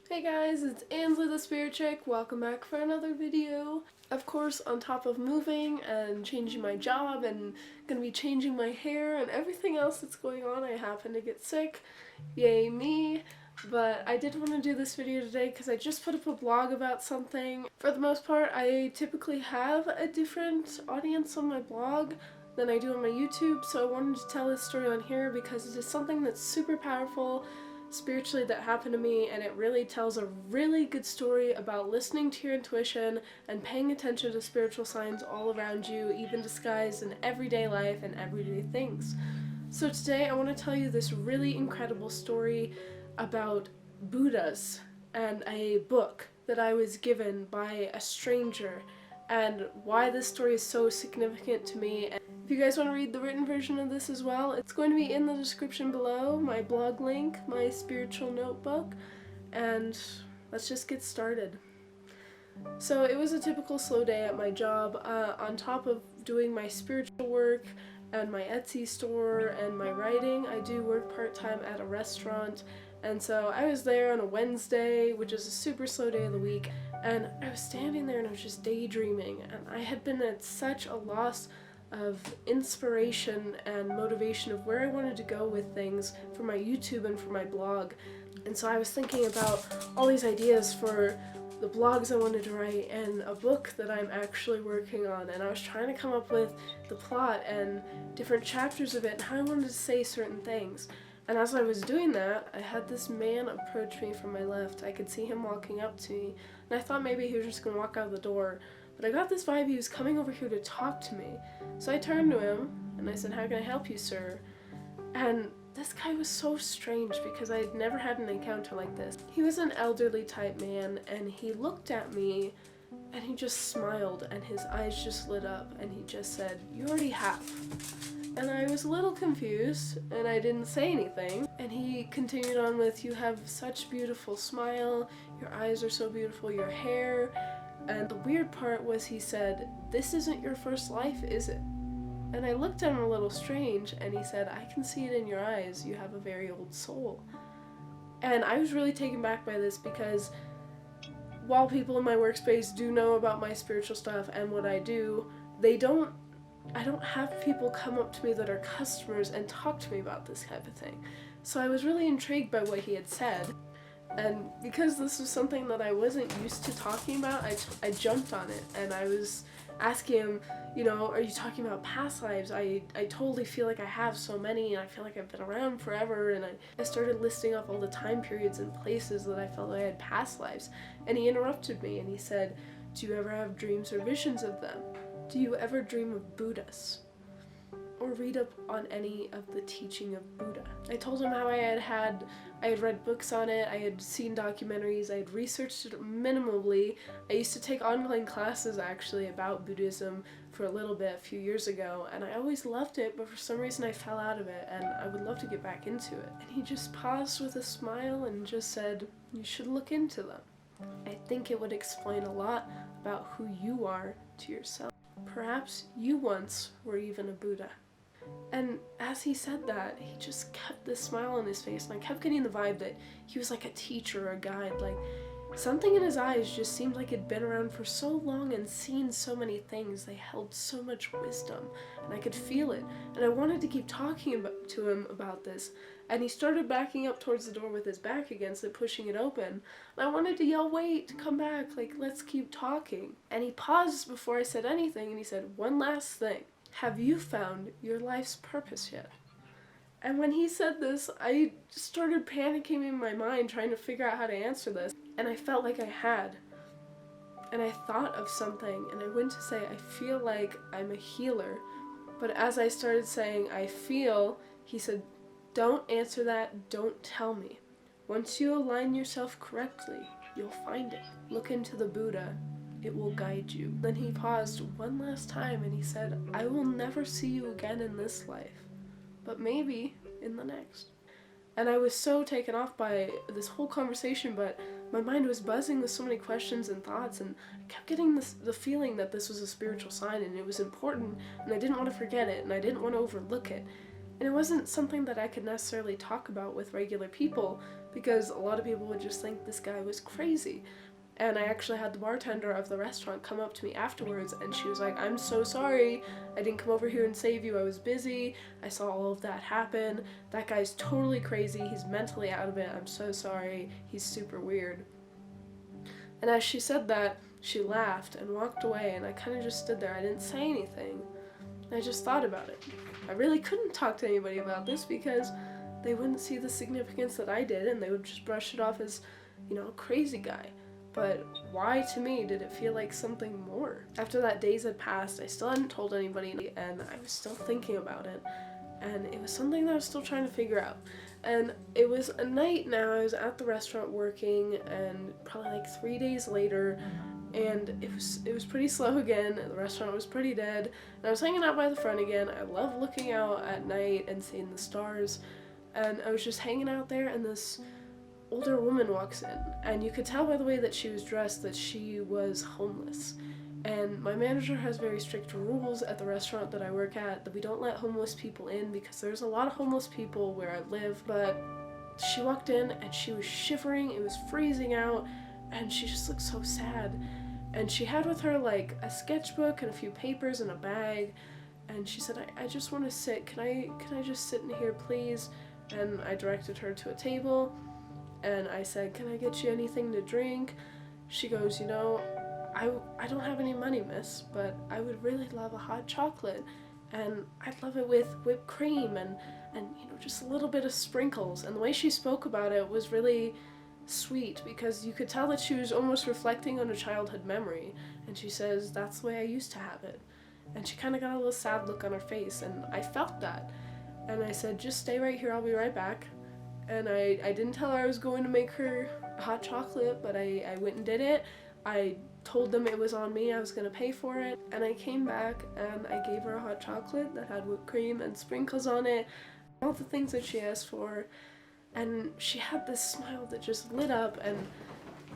Hey guys, it's Ansley the Spirit Chick. Welcome back for another video. Of course, on top of moving and changing my job and gonna be changing my hair and everything else that's going on, I happen to get sick. Yay me. But I did want to do this video today because I just put up a blog about something. For the most part, I typically have a different audience on my blog than I do on my YouTube, so I wanted to tell this story on here because it is something that's super powerful spiritually that happened to me, and it really tells a really good story about listening to your intuition and paying attention to spiritual signs all around you, even disguised in everyday life and everyday things. So today I want to tell you this really incredible story about Buddhas and a book that I was given by a stranger, and why this story is so significant to me. If you guys want to read the written version of this as well, it's going to be in the description below, my blog link, my spiritual notebook, and let's just get started. So it was a typical slow day at my job. On top of doing my spiritual work and my Etsy store and my writing, I do work part-time at a restaurant, and so I was there on a Wednesday, which is a super slow day of the week, and I was standing there and I was just daydreaming, and I had been at such a loss of inspiration and motivation of where I wanted to go with things for my YouTube and for my blog. And so I was thinking about all these ideas for the blogs I wanted to write and a book that I'm actually working on, and I was trying to come up with the plot and different chapters of it and how I wanted to say certain things. And as I was doing that, I had this man approach me from my left. I could see him walking up to me, and I thought maybe he was just going to walk out the door. But I got this vibe he was coming over here to talk to me. So I turned to him, and I said, "How can I help you, sir?" And this guy was so strange because I had never had an encounter like this. He was an elderly type man, and he looked at me, and he just smiled, and his eyes just lit up, and he just said, "You already have." And I was a little confused, and I didn't say anything. And he continued on with, "You have such beautiful smile, your eyes are so beautiful, your hair." And the weird part was he said, "This isn't your first life, is it?" And I looked at him a little strange, and he said, "I can see it in your eyes, you have a very old soul." And I was really taken back by this because while people in my workspace do know about my spiritual stuff and what I do, I don't have people come up to me that are customers and talk to me about this type of thing. So I was really intrigued by what he had said. And because this was something that I wasn't used to talking about, I jumped on it, and I was asking him, "Are you talking about past lives? I totally feel like I have so many, and I feel like I've been around forever." And I started listing off all the time periods and places that I felt I had past lives. And he interrupted me, and he said, "Do you ever have dreams or visions of them? Do you ever dream of Buddhas? Or read up on any of the teaching of Buddha?" I told him how I had read books on it, I had seen documentaries, I had researched it minimally. I used to take online classes actually about Buddhism for a little bit a few years ago, and I always loved it, but for some reason I fell out of it, and I would love to get back into it. And he just paused with a smile and just said, "You should look into them. I think it would explain a lot about who you are to yourself. Perhaps you once were even a Buddha." And as he said that, he just kept this smile on his face, and I kept getting the vibe that he was like a teacher or a guide. Like, something in his eyes just seemed like he'd been around for so long and seen so many things. They held so much wisdom, and I could feel it. And I wanted to keep talking to him about this. And he started backing up towards the door with his back against it, pushing it open. And I wanted to yell, "Wait, come back, like, let's keep talking." And he paused before I said anything, and he said, "One last thing. Have you found your life's purpose yet?" And when he said this, I started panicking in my mind, trying to figure out how to answer this. And I felt like I had. And I thought of something, and I went to say, "I feel like I'm a healer." But as I started saying, "I feel," he said, "Don't answer that, don't tell me. Once you align yourself correctly, you'll find it. Look into the Buddha. It will guide you." Then he paused one last time, and he said, "I will never see you again in this life, but maybe in the next." And I was so taken off by this whole conversation, but my mind was buzzing with so many questions and thoughts, and I kept getting the feeling that this was a spiritual sign, and it was important, and I didn't want to forget it, and I didn't want to overlook it. And it wasn't something that I could necessarily talk about with regular people because a lot of people would just think this guy was crazy. And I actually had the bartender of the restaurant come up to me afterwards, and she was like, I'm so sorry, I didn't come over here and save you, I was busy, I saw all of that happen, that guy's totally crazy, he's mentally out of it, I'm so sorry, he's super weird. And as she said that, she laughed and walked away, and I kind of just stood there, I didn't say anything, I just thought about it. I really couldn't talk to anybody about this because they wouldn't see the significance that I did, and they would just brush it off as, you know, a crazy guy. But why to me did it feel like something more? After that days had passed, I still hadn't told anybody, and I was still thinking about it. And it was something that I was still trying to figure out. And it was a night now, I was at the restaurant working, and probably like 3 days later, and it was pretty slow again, and the restaurant was pretty dead, and I was hanging out by the front again. I love looking out at night and seeing the stars, and I was just hanging out there, and this older woman walks in, and you could tell by the way that she was dressed that she was homeless. And my manager has very strict rules at the restaurant that I work at that we don't let homeless people in because there's a lot of homeless people where I live. But she walked in and she was shivering, it was freezing out, and she just looked so sad. And she had with her like a sketchbook and a few papers and a bag, and she said, I just want to sit, can I just sit in here please? And I directed her to a table, and I said, can I get you anything to drink? She goes, you know, I don't have any money, miss, but I would really love a hot chocolate, and I'd love it with whipped cream and you know, just a little bit of sprinkles. And the way she spoke about it was really sweet because you could tell that she was almost reflecting on a childhood memory. And she says, that's the way I used to have it. And she kind of got a little sad look on her face, and I felt that. And I said, just stay right here, I'll be right back. And I didn't tell her I was going to make her a hot chocolate, but I went and did it. I told them it was on me, I was going to pay for it. And I came back and I gave her a hot chocolate that had whipped cream and sprinkles on it, all the things that she asked for. And she had this smile that just lit up, and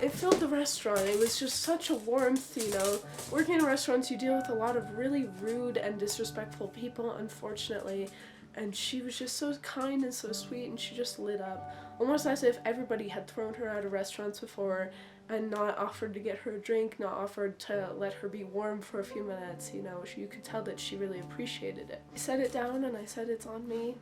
it filled the restaurant. It was just such a warmth, you know. Working in restaurants, you deal with a lot of really rude and disrespectful people, unfortunately. And she was just so kind and so sweet, and she just lit up. Almost as if everybody had thrown her out of restaurants before and not offered to get her a drink, not offered to let her be warm for a few minutes, you know. You could tell that she really appreciated it. I set it down and I said, it's on me.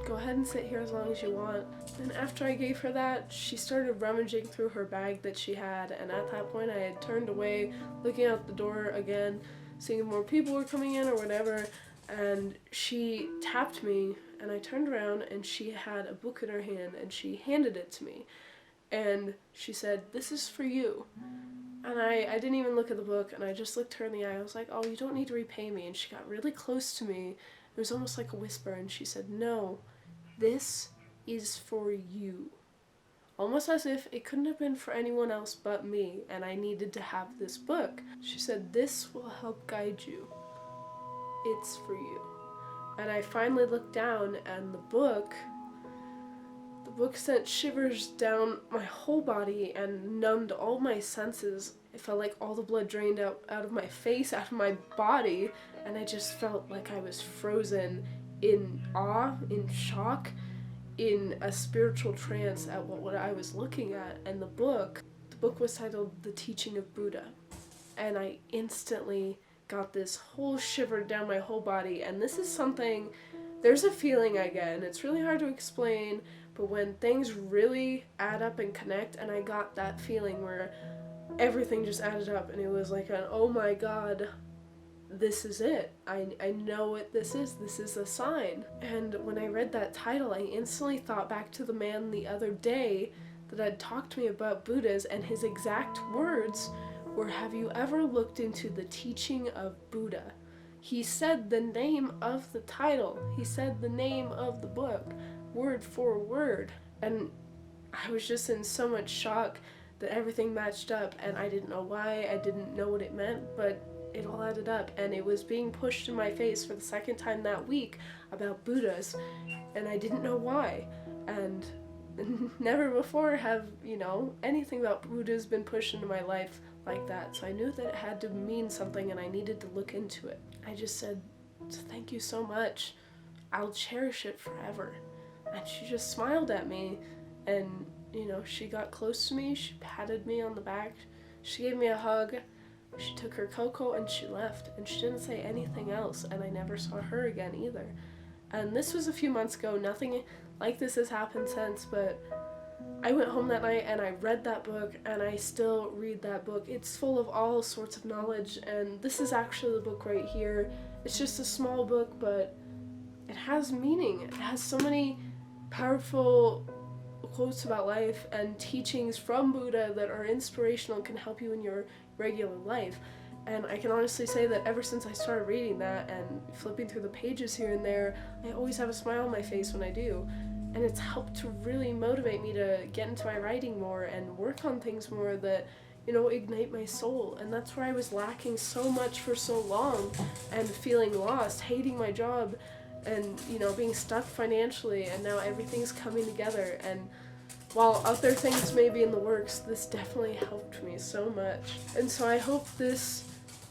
Go ahead and sit here as long as you want. And after I gave her that, she started rummaging through her bag that she had, and at that point I had turned away, looking out the door again, seeing if more people were coming in or whatever. And she tapped me, and I turned around, and she had a book in her hand, and she handed it to me. And she said, this is for you. And I didn't even look at the book, and I just looked her in the eye. I was like, oh, you don't need to repay me. And she got really close to me. It was almost like a whisper, and she said, no, this is for you. Almost as if it couldn't have been for anyone else but me, and I needed to have this book. She said, this will help guide you. It's for you. And I finally looked down, and the book sent shivers down my whole body and numbed all my senses. It felt like all the blood drained out of my face, out of my body, and I just felt like I was frozen in awe, in shock, in a spiritual trance at what I was looking at. And the book was titled The Teaching of Buddha. And I instantly got this whole shiver down my whole body, and this is something, there's a feeling I get, and it's really hard to explain, but when things really add up and connect, and I got that feeling where everything just added up, and it was like an, oh my god, this is it. I know what this is a sign. And when I read that title, I instantly thought back to the man the other day that had talked to me about Buddhas, and his exact words were, have you ever looked into the teaching of Buddha? He said the name of the title. He said the name of the book, word for word. And I was just in so much shock that everything matched up, and I didn't know why, I didn't know what it meant, but it all added up, and it was being pushed in my face for the second time that week about Buddhas, and I didn't know why. And never before have, you know, anything about Buddhas been pushed into my life like that, so I knew that it had to mean something, and I needed to look into it. I just said, thank you so much. I'll cherish it forever. And she just smiled at me, and you know, she got close to me, she patted me on the back, she gave me a hug, she took her cocoa and she left, and she didn't say anything else, and I never saw her again either. And this was a few months ago. Nothing like this has happened since, but I went home that night and I read that book, and I still read that book. It's full of all sorts of knowledge, and this is actually the book right here. It's just a small book, but it has meaning. It has so many powerful quotes about life and teachings from Buddha that are inspirational, can help you in your regular life. And I can honestly say that ever since I started reading that and flipping through the pages here and there, I always have a smile on my face when I do. And it's helped to really motivate me to get into my writing more and work on things more that, you know, ignite my soul. And that's where I was lacking so much for so long, and feeling lost, hating my job, and, you know, being stuck financially, and now everything's coming together. And while other things may be in the works, this definitely helped me so much. And so I hope this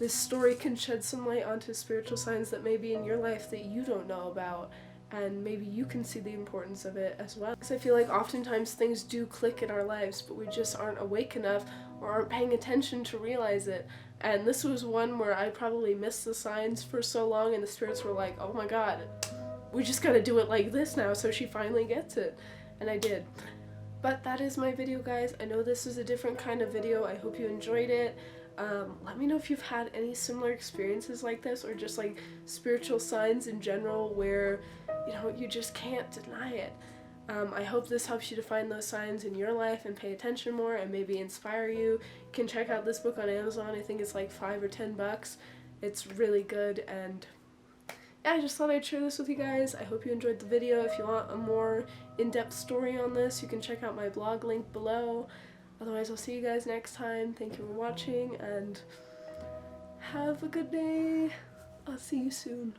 story can shed some light onto spiritual signs that may be in your life that you don't know about, and maybe you can see the importance of it as well. Because I feel like oftentimes things do click in our lives, but we just aren't awake enough or aren't paying attention to realize it. And this was one where I probably missed the signs for so long, and the spirits were like, oh my god, we just gotta do it like this now so she finally gets it. And I did. But that is my video, guys. I know this is a different kind of video. I hope you enjoyed it. Let me know if you've had any similar experiences like this, or just like spiritual signs in general where, you know, you just can't deny it. I hope this helps you to find those signs in your life and pay attention more and maybe inspire you. You can check out this book on Amazon. I think it's like $5 or $10. It's really good, and yeah, I just thought I'd share this with you guys. I hope you enjoyed the video. If you want a more in-depth story on this, you can check out my blog link below. Otherwise, I'll see you guys next time. Thank you for watching, and have a good day. I'll see you soon.